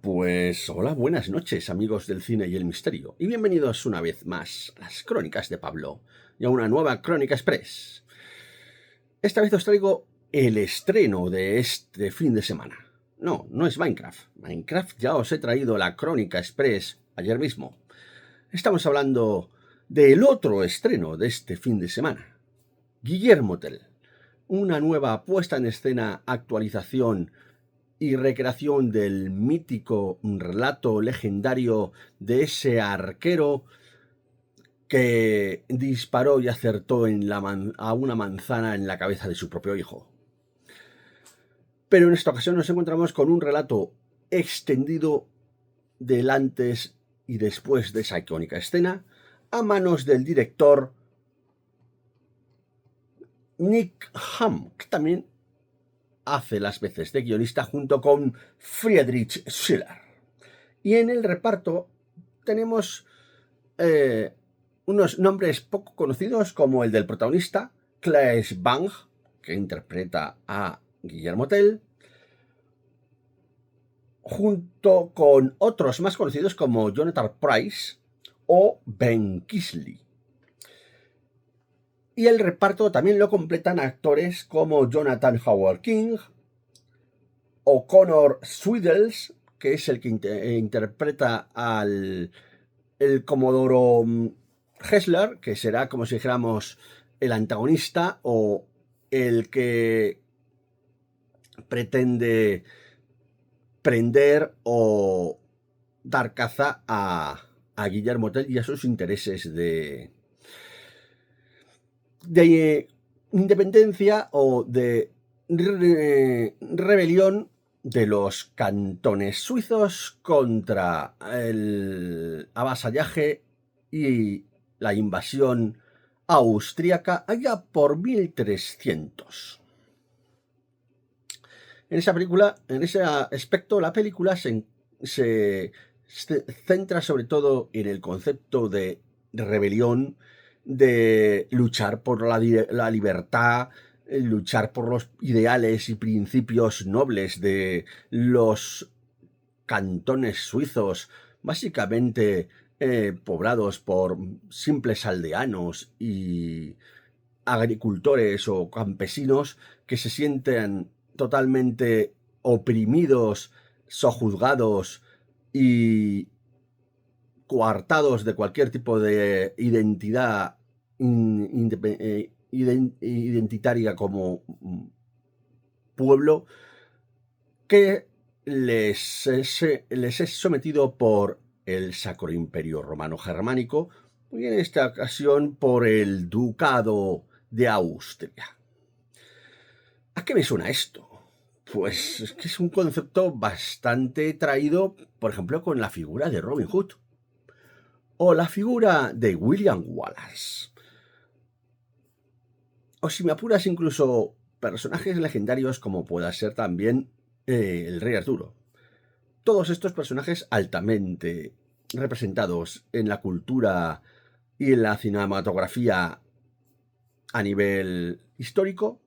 Pues hola, buenas noches amigos del cine y el misterio, y bienvenidos una vez más a las Crónicas de Pablo y a una nueva Crónica Express. Esta vez os traigo el estreno de este fin de semana. No es Minecraft. Minecraft ya os he traído la Crónica Express ayer mismo. Estamos hablando del otro estreno de este fin de semana. Guillermo Tell, una nueva puesta en escena, actualización y recreación del mítico relato legendario de ese arquero que disparó y acertó a una manzana en la cabeza de su propio hijo. Pero en esta ocasión nos encontramos con un relato extendido del antes y después de esa icónica escena, a manos del director Nick Hamm, que también hace las veces de guionista junto con Friedrich Schiller. Y en el reparto tenemos unos nombres poco conocidos, como el del protagonista, Claes Bang, que interpreta a Guillermo Tell, junto con otros más conocidos como Jonathan Pryce o Ben Kingsley. Y el reparto también lo completan actores como Jonathan Howard King o Connor Swiddles, que es el que interpreta al el Comodoro Hessler, que será como si dijéramos el antagonista o el que pretende prender o dar caza a Guillermo Tell y a sus intereses de independencia o de rebelión de los cantones suizos contra el avasallaje y la invasión austríaca allá por 1300. En ese aspecto, la película se centra sobre todo en el concepto de rebelión, de luchar por la libertad, luchar por los ideales y principios nobles de los cantones suizos, básicamente poblados por simples aldeanos y agricultores o campesinos que se sienten totalmente oprimidos, sojuzgados y coartados de cualquier tipo de identidad identitaria como pueblo, que les es sometido por el Sacro Imperio Romano Germánico y en esta ocasión por el Ducado de Austria. ¿A qué me suena esto? Pues es que es un concepto bastante traído, por ejemplo, con la figura de Robin Hood o la figura de William Wallace. O si me apuras, incluso personajes legendarios como pueda ser también el Rey Arturo. Todos estos personajes altamente representados en la cultura y en la cinematografía a nivel histórico,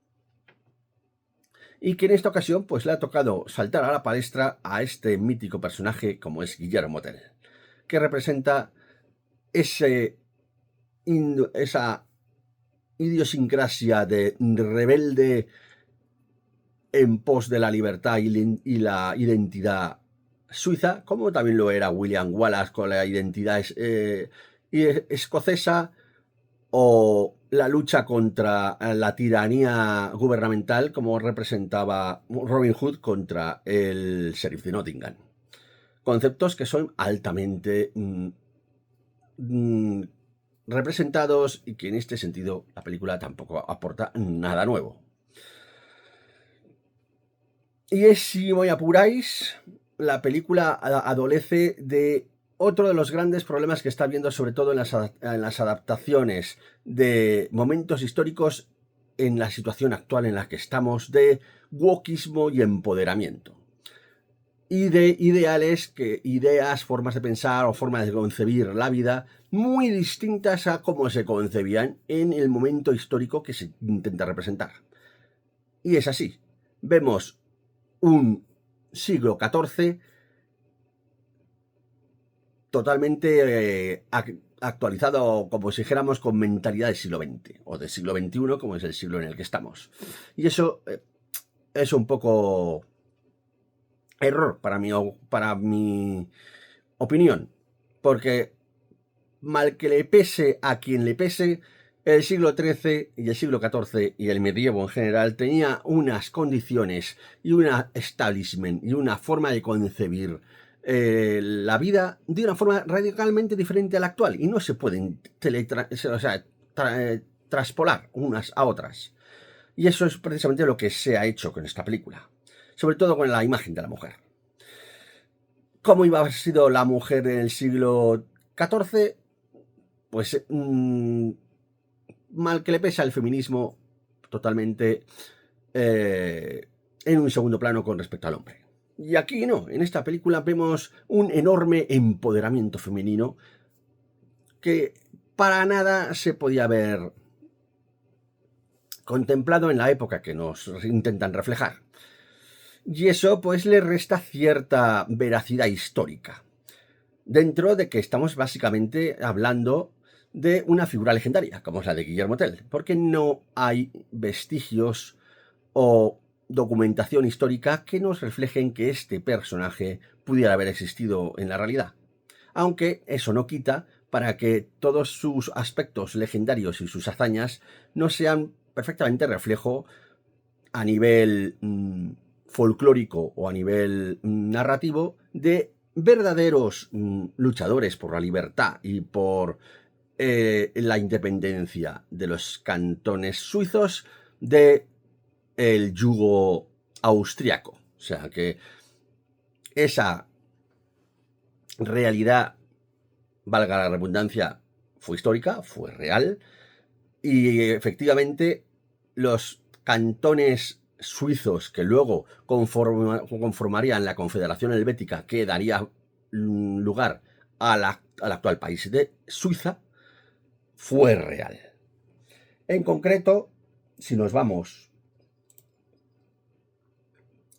y que en esta ocasión pues le ha tocado saltar a la palestra a este mítico personaje como es Guillermo Tell, que representa esa idiosincrasia de rebelde en pos de la libertad y la identidad suiza, como también lo era William Wallace con la identidad escocesa, o la lucha contra la tiranía gubernamental, como representaba Robin Hood contra el sheriff de Nottingham. Conceptos que son altamente representados y que en este sentido la película tampoco aporta nada nuevo. Y si me apuráis, la película adolece de otro de los grandes problemas que está habiendo, sobre todo en las adaptaciones de momentos históricos en la situación actual en la que estamos, de wokismo y empoderamiento. Y de ideas, formas de pensar o formas de concebir la vida muy distintas a cómo se concebían en el momento histórico que se intenta representar. Y es así. Vemos un siglo XIV totalmente actualizado, como si dijéramos, con mentalidad del siglo XX o del siglo XXI, como es el siglo en el que estamos. Y eso es un poco error para mi opinión, porque mal que le pese a quien le pese, el siglo XIII y el siglo XIV y el medievo en general tenía unas condiciones y un establishment y una forma de concebir la vida de una forma radicalmente diferente a la actual y no se pueden traspolar unas a otras. Y eso es precisamente lo que se ha hecho con esta película, sobre todo con la imagen de la mujer. ¿Cómo iba a haber sido la mujer en el siglo XIV? Pues mal que le pese al feminismo, totalmente en un segundo plano con respecto al hombre. Y aquí no, en esta película vemos un enorme empoderamiento femenino que para nada se podía haber contemplado en la época que nos intentan reflejar. Y eso pues le resta cierta veracidad histórica, dentro de que estamos básicamente hablando de una figura legendaria, como es la de Guillermo Tell, porque no hay vestigios o documentación histórica que nos reflejen que este personaje pudiera haber existido en la realidad. Aunque eso no quita para que todos sus aspectos legendarios y sus hazañas no sean perfectamente reflejo a nivel folclórico o a nivel narrativo de verdaderos luchadores por la libertad y por la independencia de los cantones suizos de el yugo austriaco. O sea que esa realidad, valga la redundancia, fue histórica, fue real, y efectivamente los cantones suizos que luego conformarían la Confederación Helvética, que daría lugar al actual país de Suiza, fue real. En concreto, si nos vamos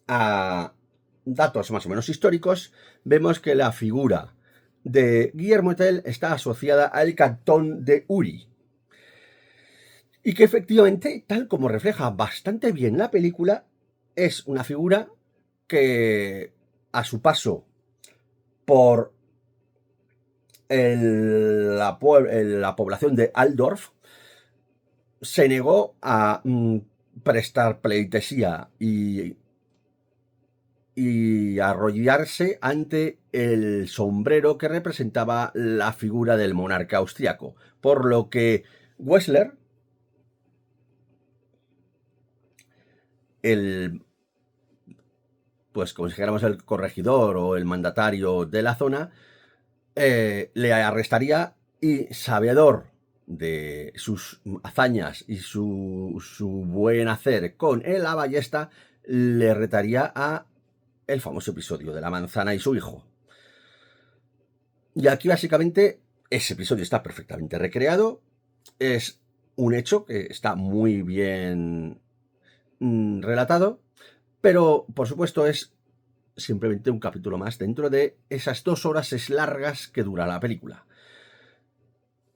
a datos más o menos históricos, vemos que la figura de Guillermo Tell está asociada al cantón de Uri, y que efectivamente, tal como refleja bastante bien la película, es una figura que a su paso por la población de Altdorf se negó a prestar pleitesía y arrodillarse ante el sombrero que representaba la figura del monarca austriaco, por lo que Wessler, pues como si dijéramos el corregidor o el mandatario de la zona, le arrestaría y, sabedor de sus hazañas y su buen hacer con la ballesta, le retaría a el famoso episodio de la manzana y su hijo. Y aquí básicamente ese episodio está perfectamente recreado, es un hecho que está muy bien relatado, pero por supuesto es simplemente un capítulo más dentro de esas 2 horas largas que dura la película.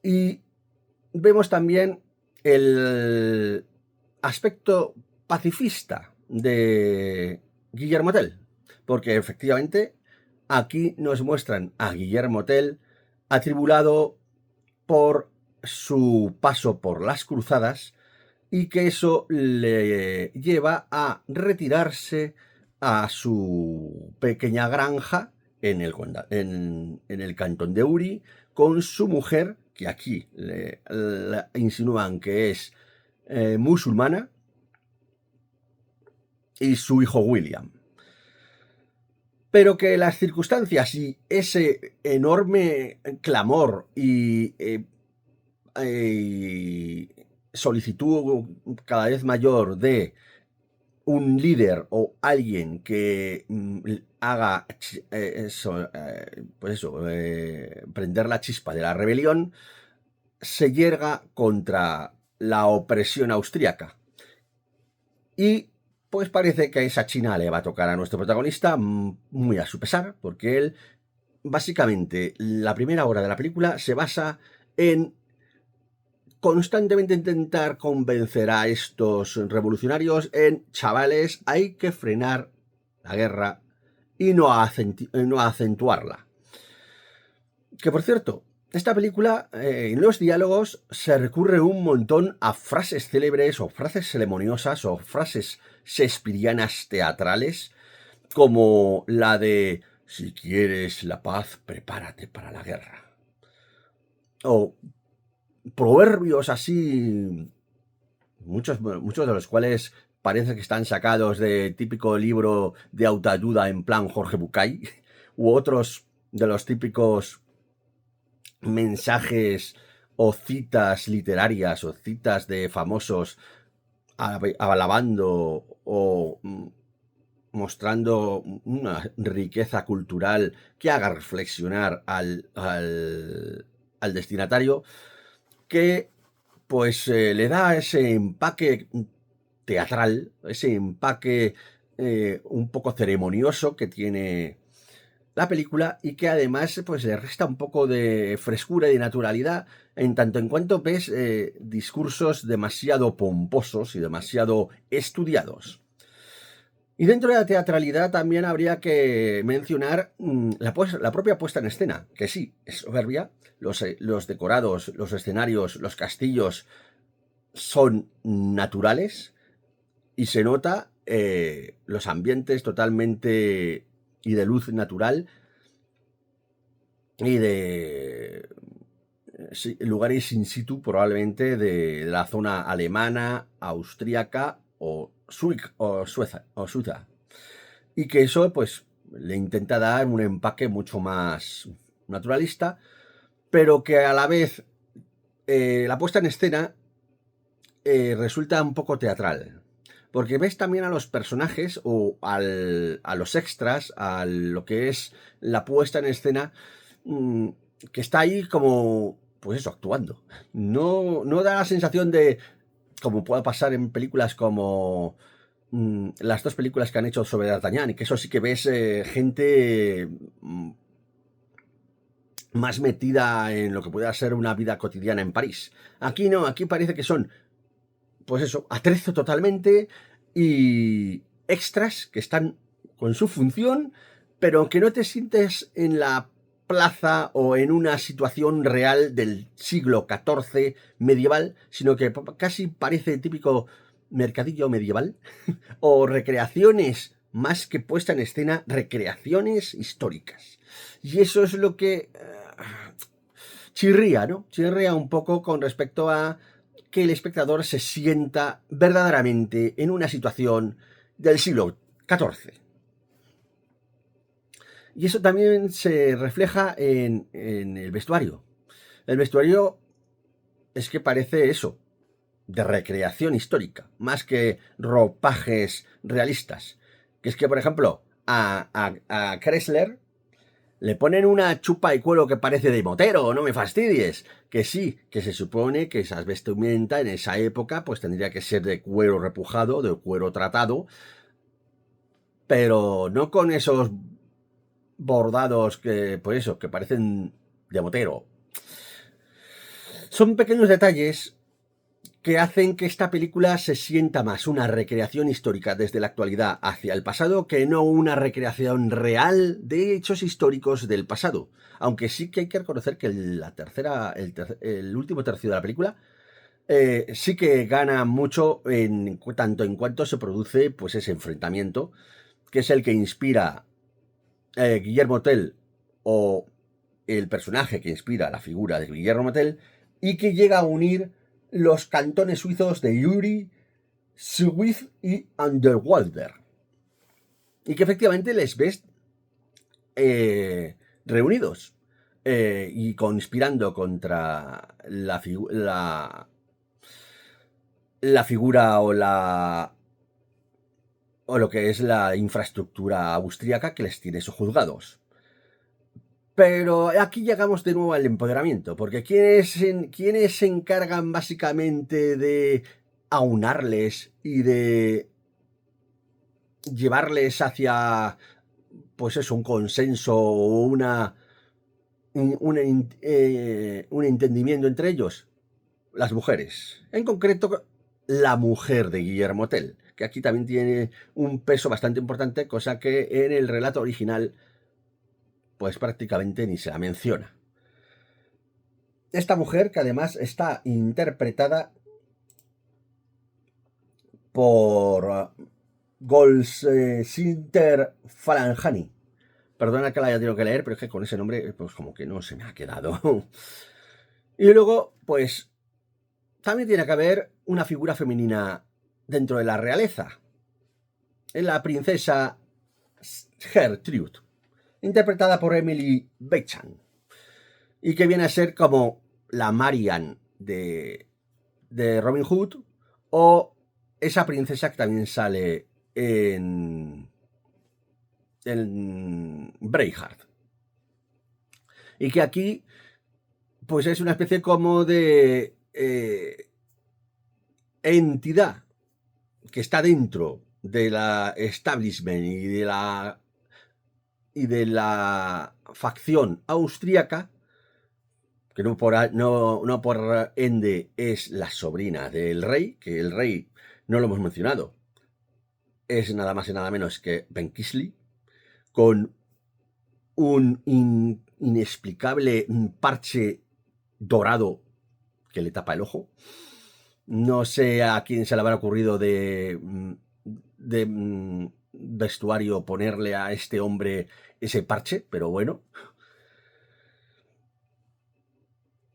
Y vemos también el aspecto pacifista de Guillermo Tell, porque efectivamente aquí nos muestran a Guillermo Tell atribulado por su paso por las cruzadas y que eso le lleva a retirarse a su pequeña granja en el cantón de Uri con su mujer, que aquí le insinúan que es musulmana, y su hijo William. Pero que las circunstancias y ese enorme clamor y solicitud cada vez mayor de un líder o alguien que haga prender la chispa de la rebelión, se yerga contra la opresión austríaca. Y pues parece que esa China le va a tocar a nuestro protagonista muy a su pesar, porque él básicamente, la primera hora de la película se basa en constantemente intentar convencer a estos revolucionarios en, chavales, hay que frenar la guerra y no acentuarla. Que por cierto, esta película, en los diálogos se recurre un montón a frases célebres o frases ceremoniosas o frases shakespearianas teatrales, como la de si quieres la paz, prepárate para la guerra. O proverbios así, muchos de los cuales parece que están sacados de típico libro de autoayuda en plan Jorge Bucay, u otros de los típicos mensajes o citas literarias o citas de famosos alabando o mostrando una riqueza cultural que haga reflexionar al destinatario, que pues le da ese empaque teatral, ese empaque un poco ceremonioso que tiene la película, y que además pues le resta un poco de frescura y de naturalidad en tanto en cuanto ves discursos demasiado pomposos y demasiado estudiados. Y dentro de la teatralidad también habría que mencionar la propia puesta en escena, que sí, es soberbia. Los decorados, los escenarios, los castillos son naturales y se nota los ambientes totalmente y de luz natural y de lugares in situ probablemente de la zona alemana, austríaca o suiza. Y que eso pues le intenta dar un empaque mucho más naturalista, pero que a la vez la puesta en escena resulta un poco teatral. Porque ves también a los personajes o a los extras, a lo que es la puesta en escena, que está ahí como, pues eso, actuando. No da la sensación de, como puede pasar en películas como las dos películas que han hecho sobre D'Artagnan, y que eso sí que ves gente más metida en lo que pueda ser una vida cotidiana en París. Aquí no, aquí parece que son, pues eso, atrezo totalmente y extras que están con su función, pero que no te sientes en la plaza o en una situación real del siglo XIV medieval, sino que casi parece típico mercadillo medieval o recreaciones, más que puesta en escena, recreaciones históricas. Y eso es lo que chirría, ¿no? Chirría un poco con respecto a que el espectador se sienta verdaderamente en una situación del siglo XIV. Y eso también se refleja en el vestuario. El vestuario es que parece eso, de recreación histórica, más que ropajes realistas. Que es que, por ejemplo, a Chrysler le ponen una chupa y cuero que parece de motero, no me fastidies. Que sí, que se supone que esas vestimenta en esa época pues tendría que ser de cuero repujado, de cuero tratado, pero no con esos bordados que, pues eso, que parecen de motero. Son pequeños detalles que hacen que esta película se sienta más una recreación histórica desde la actualidad hacia el pasado que no una recreación real de hechos históricos del pasado. Aunque sí que hay que reconocer que el último tercio de la película sí que gana mucho en tanto en cuanto se produce pues ese enfrentamiento, que es el que inspira Guillermo Tell, o el personaje que inspira la figura de Guillermo Tell, y que llega a unir los cantones suizos de Uri, Zwift y Underwalder. Y que efectivamente les ves reunidos y conspirando contra la figura o lo que es la infraestructura austríaca que les tiene sojuzgados. Pero aquí llegamos de nuevo al empoderamiento, porque ¿quiénes se encargan básicamente de aunarles y de llevarles hacia, pues eso, un consenso o una un entendimiento entre ellos, las mujeres. En concreto, la mujer de Guillermo Tell, que aquí también tiene un peso bastante importante, cosa que en el relato original pues prácticamente ni se la menciona. Esta mujer, que además está interpretada por Golshinter Falanjani. Perdona que la haya tenido que leer, pero es que con ese nombre pues como que no se me ha quedado. Y luego, pues, también tiene que haber una figura femenina dentro de la realeza. Es la princesa Gertrude, interpretada por Emily Beckham, y que viene a ser como la Marian de Robin Hood, o esa princesa que también sale en Braveheart. Y que aquí, pues es una especie como de entidad que está dentro de la establishment y de la facción austríaca, que no por ende es la sobrina del rey, que el rey no lo hemos mencionado, es nada más y nada menos que Ben Kingsley, con un inexplicable parche dorado que le tapa el ojo. No sé a quién se le habrá ocurrido de vestuario ponerle a este hombre ese parche, pero bueno.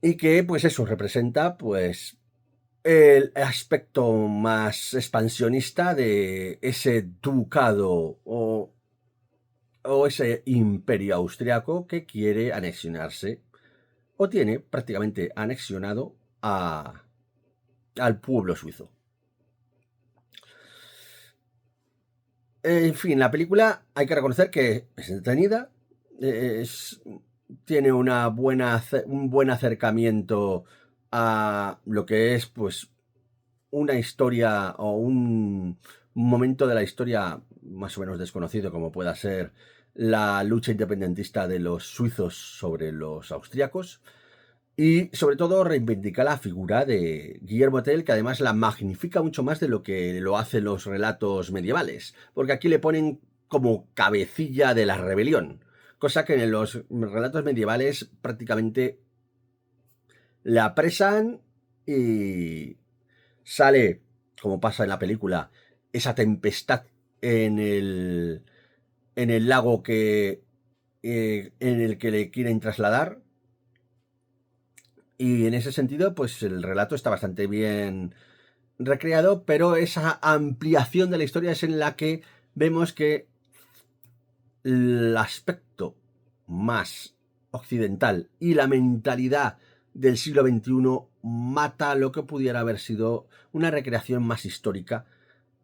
Y que pues eso representa pues el aspecto más expansionista de ese ducado o ese imperio austriaco que quiere anexionarse o tiene prácticamente anexionado al pueblo suizo. En fin, la película hay que reconocer que es entretenida, tiene un buen acercamiento a lo que es pues una historia o un momento de la historia más o menos desconocido, como pueda ser la lucha independentista de los suizos sobre los austriacos. Y sobre todo reivindica la figura de Guillermo Tell, que además la magnifica mucho más de lo que lo hacen los relatos medievales, porque aquí le ponen como cabecilla de la rebelión, cosa que en los relatos medievales prácticamente le apresan y sale, como pasa en la película, esa tempestad en el lago en el que le quieren trasladar. Y en ese sentido, pues el relato está bastante bien recreado, pero esa ampliación de la historia es en la que vemos que el aspecto más occidental y la mentalidad del siglo XXI mata lo que pudiera haber sido una recreación más histórica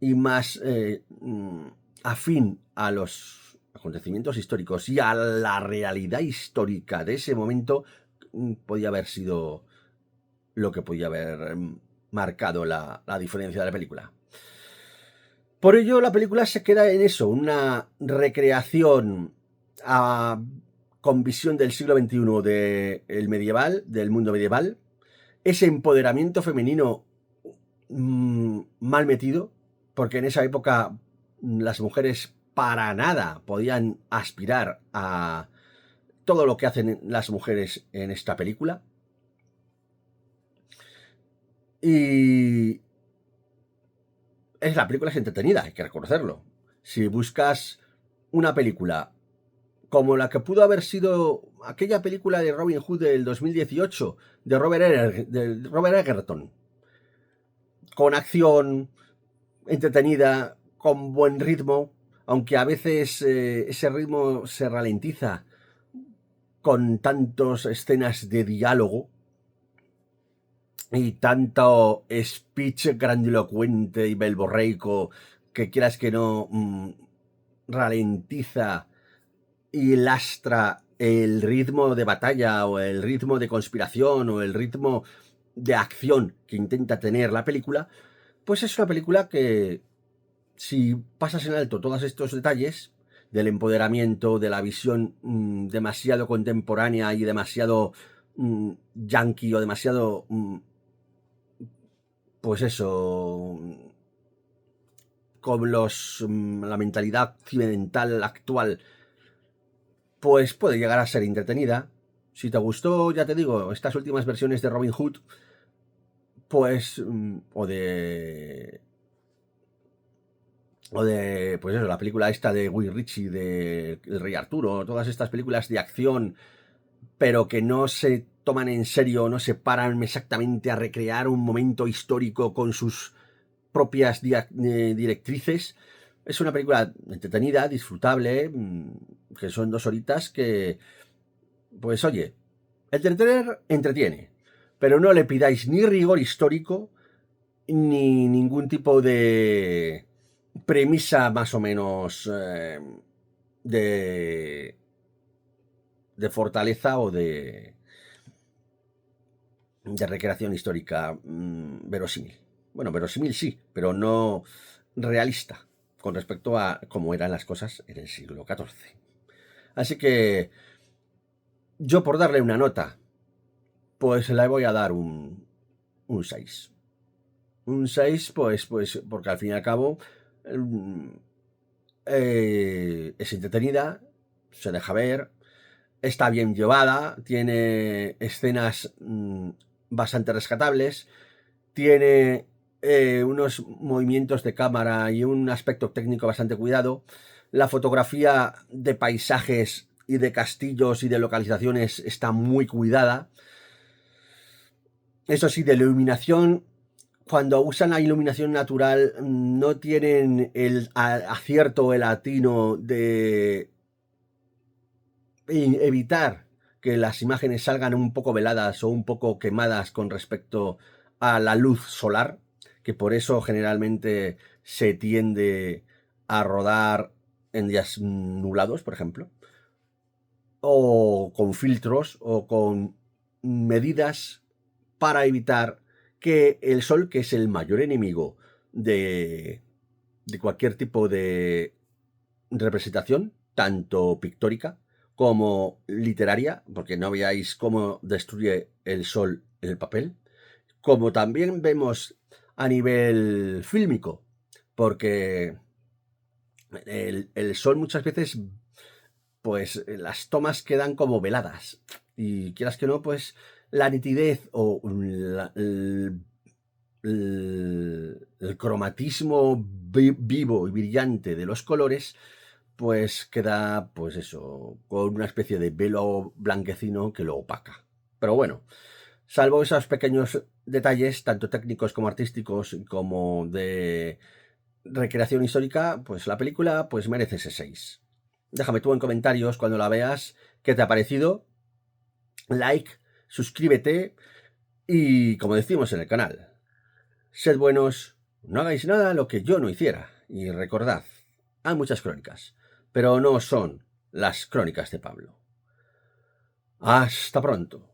y más afín a los acontecimientos históricos y a la realidad histórica de ese momento. Podía haber sido lo que podía haber marcado la diferencia de la película. Por ello, la película se queda en eso, una recreación con visión del siglo XXI del mundo medieval, ese empoderamiento femenino mal metido, porque en esa época las mujeres para nada podían aspirar a todo lo que hacen las mujeres en esta película. Y la película es entretenida, hay que reconocerlo. Si buscas una película como la que pudo haber sido aquella película de Robin Hood del 2018 de Robert Egerton, con acción entretenida, con buen ritmo, aunque a veces ese ritmo se ralentiza con tantas escenas de diálogo y tanto speech grandilocuente y belborreico que quieras que no ralentiza y lastra el ritmo de batalla o el ritmo de conspiración o el ritmo de acción que intenta tener la película, pues es una película que si pasas en alto todos estos detalles del empoderamiento, de la visión demasiado contemporánea y demasiado yankee o demasiado, pues eso, con la mentalidad occidental actual, pues puede llegar a ser entretenida. Si te gustó, ya te digo, estas últimas versiones de Robin Hood, pues, pues eso, la película esta de Guy Ritchie, de El Rey Arturo, todas estas películas de acción, pero que no se toman en serio, no se paran exactamente a recrear un momento histórico con sus propias directrices. Es una película entretenida, disfrutable, que son 2 horitas que, pues oye, entretener entretiene, pero no le pidáis ni rigor histórico ni ningún tipo de premisa más o menos de fortaleza o de recreación histórica verosímil. Bueno, verosímil sí, pero no realista con respecto a cómo eran las cosas en el siglo XIV. Así que yo, por darle una nota, pues le voy a dar un 6. Un 6, pues porque al fin y al cabo es entretenida, se deja ver, está bien llevada, tiene escenas bastante rescatables, tiene unos movimientos de cámara y un aspecto técnico bastante cuidado. La fotografía de paisajes y de castillos y de localizaciones está muy cuidada. Eso sí, de la iluminación, cuando usan la iluminación natural, no tienen el acierto, el atino de evitar que las imágenes salgan un poco veladas o un poco quemadas con respecto a la luz solar, que por eso generalmente se tiende a rodar en días nublados, por ejemplo, o con filtros o con medidas para evitar que el sol, que es el mayor enemigo de cualquier tipo de representación, tanto pictórica como literaria, porque no veáis cómo destruye el sol el papel, como también vemos a nivel fílmico, porque el sol muchas veces, pues las tomas quedan como veladas, y quieras que no, pues la nitidez o el cromatismo vivo y brillante de los colores, pues queda, pues eso, con una especie de velo blanquecino que lo opaca. Pero bueno, salvo esos pequeños detalles, tanto técnicos como artísticos, como de recreación histórica, pues la película pues merece ese 6. Déjame tú en comentarios cuando la veas qué te ha parecido. Like, suscríbete y, como decimos en el canal, sed buenos, no hagáis nada lo que yo no hiciera. Y recordad, hay muchas crónicas, pero no son las crónicas de Pablo. Hasta pronto.